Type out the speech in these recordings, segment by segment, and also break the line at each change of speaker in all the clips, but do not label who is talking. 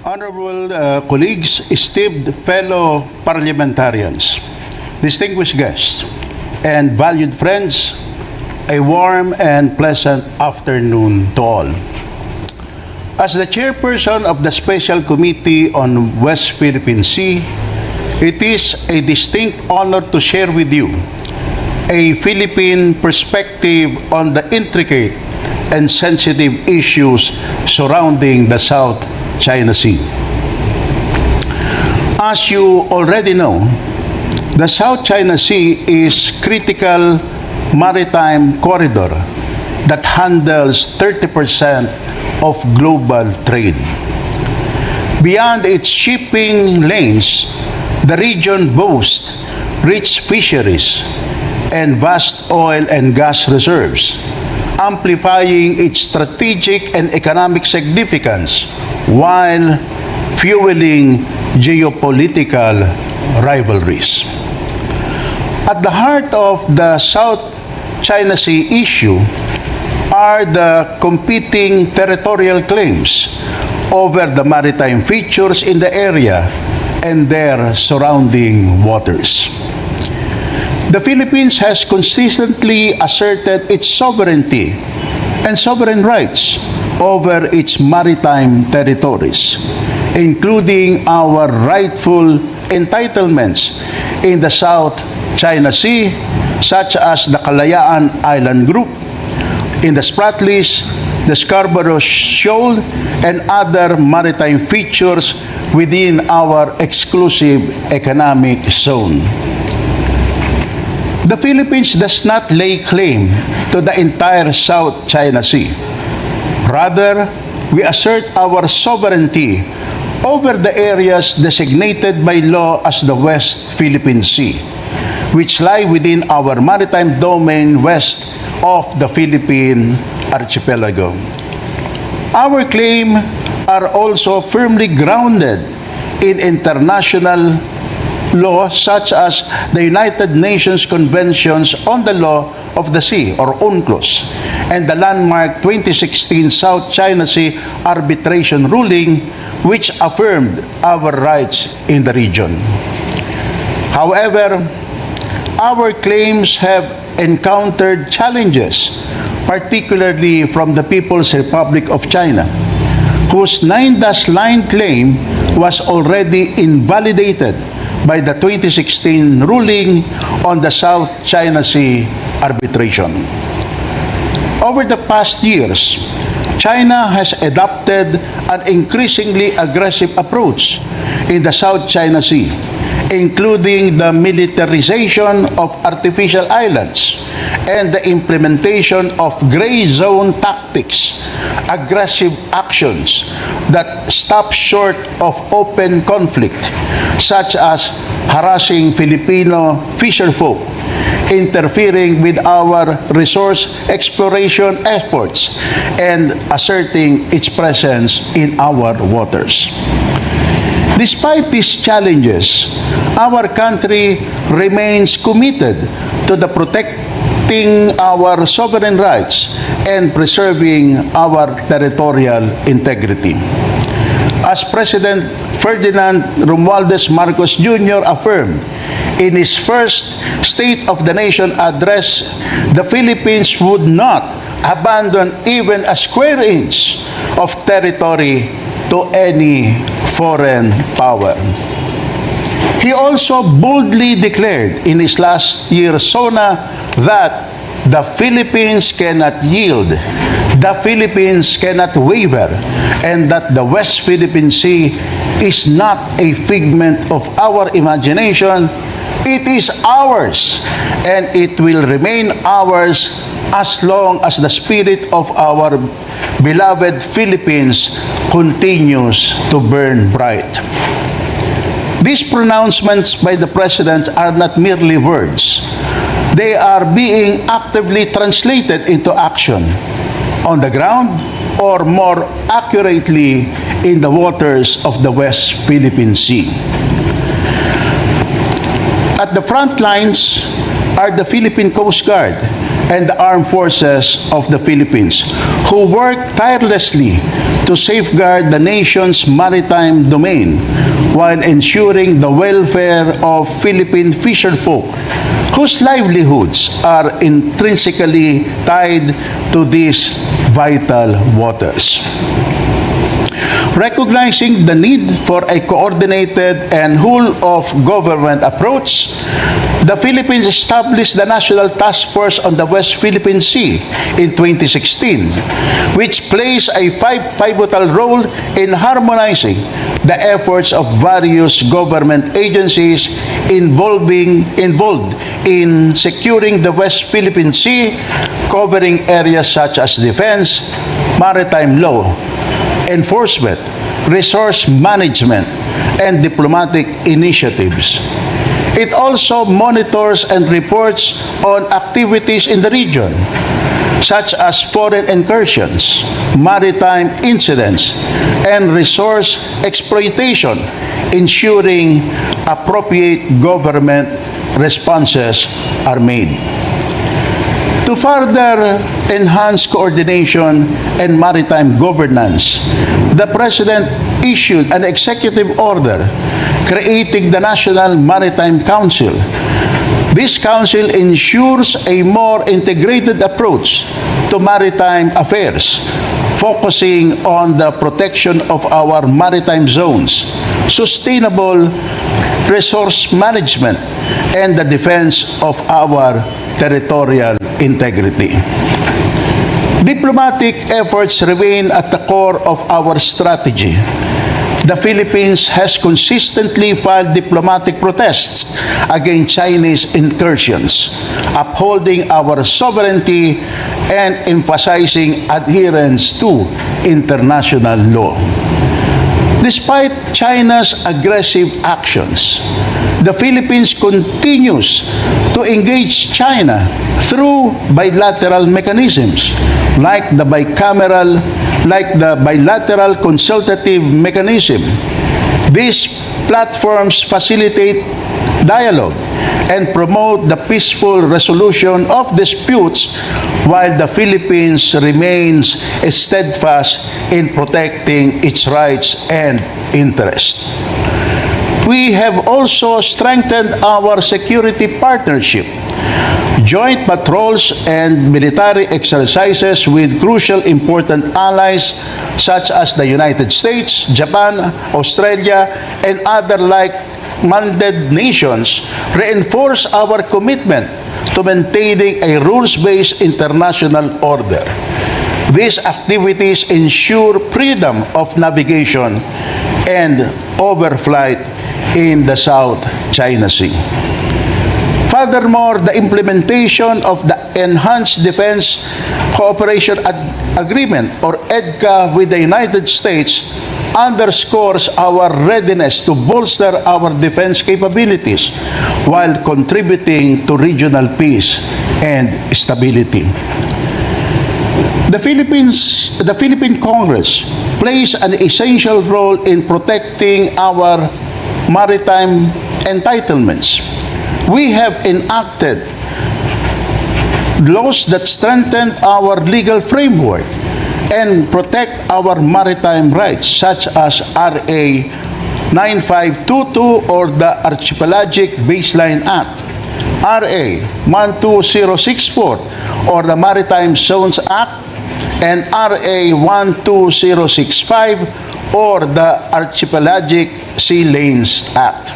Honorable colleagues, esteemed fellow parliamentarians, distinguished guests, and valued friends, a warm and pleasant afternoon to all. As the chairperson of the Special Committee on West Philippine Sea, it is a distinct honor to share with you a Philippine perspective on the intricate and sensitive issues surrounding the South China Sea. As you already know, the South China Sea is critical maritime corridor that handles 30% of global trade. Beyond its shipping lanes, the region boasts rich fisheries and vast oil and gas reserves, amplifying its strategic and economic significance while fueling geopolitical rivalries. At the heart of the South China Sea issue are the competing territorial claims over the maritime features in the area and their surrounding waters. The Philippines has consistently asserted its sovereignty and sovereign rights over its maritime territories, including our rightful entitlements in the South China Sea, such as the Kalayaan Island Group, in the Spratlys, the Scarborough Shoal, and other maritime features within our exclusive economic zone. The Philippines does not lay claim to the entire South China Sea. Rather, we assert our sovereignty over the areas designated by law as the West Philippine Sea, which lie within our maritime domain west of the Philippine archipelago. Our claims are also firmly grounded in international law such as the United Nations Conventions on the Law of the Sea, or UNCLOS, and the landmark 2016 South China Sea arbitration ruling, which affirmed our righs in the region. However, our claims have encountered challenges, particularly from the People's Republic of China, whose 9-line claim was already invalidated by the 2016 ruling on the South China Sea arbitration. Over the past years, China has adopted an increasingly aggressive approach in the South China Sea, including the militarization of artificial islands and the implementation of gray zone tactics, aggressive actions that stop short of open conflict, such as harassing Filipino fisherfolk, interfering with our resource exploration efforts, and asserting its presence in our waters. Despite these challenges, our country remains committed to the protecting our sovereign rights and preserving our territorial integrity. As President Ferdinand Romualdez Marcos Jr. affirmed in his first State of the Nation address, the Philippines would not abandon even a square inch of territory to any foreign power. He also boldly declared in his last year's SONA that the Philippines cannot yield, the Philippines cannot waver, and that the West Philippine Sea is not a figment of our imagination. It is ours, and it will remain ours as long as the spirit of our beloved Philippines continues to burn bright. These pronouncements by the President are not merely words. They are being actively translated into action on the ground, or more accurately, in the waters of the West Philippine Sea. At the front lines are the Philippine Coast Guard and the armed forces of the Philippines, who work tirelessly to safeguard the nation's maritime domain while ensuring the welfare of Philippine fisherfolk, whose livelihoods are intrinsically tied to these vital waters. Recognizing the need for a coordinated and whole-of-government approach, the Philippines established the National Task Force on the West Philippine Sea in 2016, which plays a pivotal role in harmonizing the efforts of various government agencies involved in securing the West Philippine Sea, covering areas such as defense, maritime law, enforcement, resource management, and diplomatic initiatives. It also monitors and reports on activities in the region, such as foreign incursions, maritime incidents, and resource exploitation, ensuring appropriate government responses are made. To further enhance coordination and maritime governance, the President issued an executive order creating the National Maritime Council. This council ensures a more integrated approach to maritime affairs, focusing on the protection of our maritime zones, sustainable resource management, and the defense of our territorial integrity. Diplomatic efforts remain at the core of our strategy. The Philippines has consistently filed diplomatic protests against Chinese incursions, upholding our sovereignty and emphasizing adherence to international law. Despite China's aggressive actions, the Philippines continues to engage China through bilateral mechanisms like the bilateral consultative mechanism. These platforms facilitate dialogue and promote the peaceful resolution of disputes while the Philippines remains steadfast in protecting its rights and interests. We have also strengthened our security partnership. Joint patrols and military exercises with crucial important allies such as the United States, Japan, Australia, and other like-minded nations reinforce our commitment to maintaining a rules-based international order. These activities ensure freedom of navigation and overflight in the South China Sea. Furthermore, the implementation of the Enhanced Defense Cooperation Agreement, or EDCA, with the United States underscores our readiness to bolster our defense capabilities while contributing to regional peace and stability. The Philippine Congress plays an essential role in protecting our maritime entitlements. We have enacted laws that strengthen our legal framework and protect our maritime rights, such as RA 9522 or the Archipelagic Baseline Act, RA 12064 or the Maritime Zones Act, and RA 12065 or the Archipelagic Sea Lanes Act.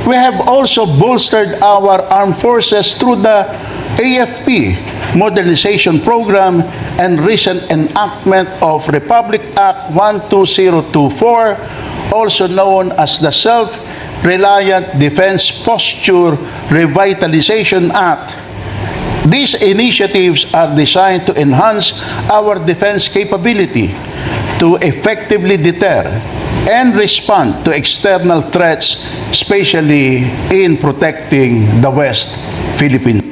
We have also bolstered our armed forces through the AFP modernization program and recent enactment of Republic Act 12024, also known as the Self-Reliant Defense Posture Revitalization Act. These initiatives are designed to enhance our defense capability to effectively deter and respond to external threats, especially in protecting the West Philippine Sea.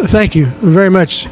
Thank you very much,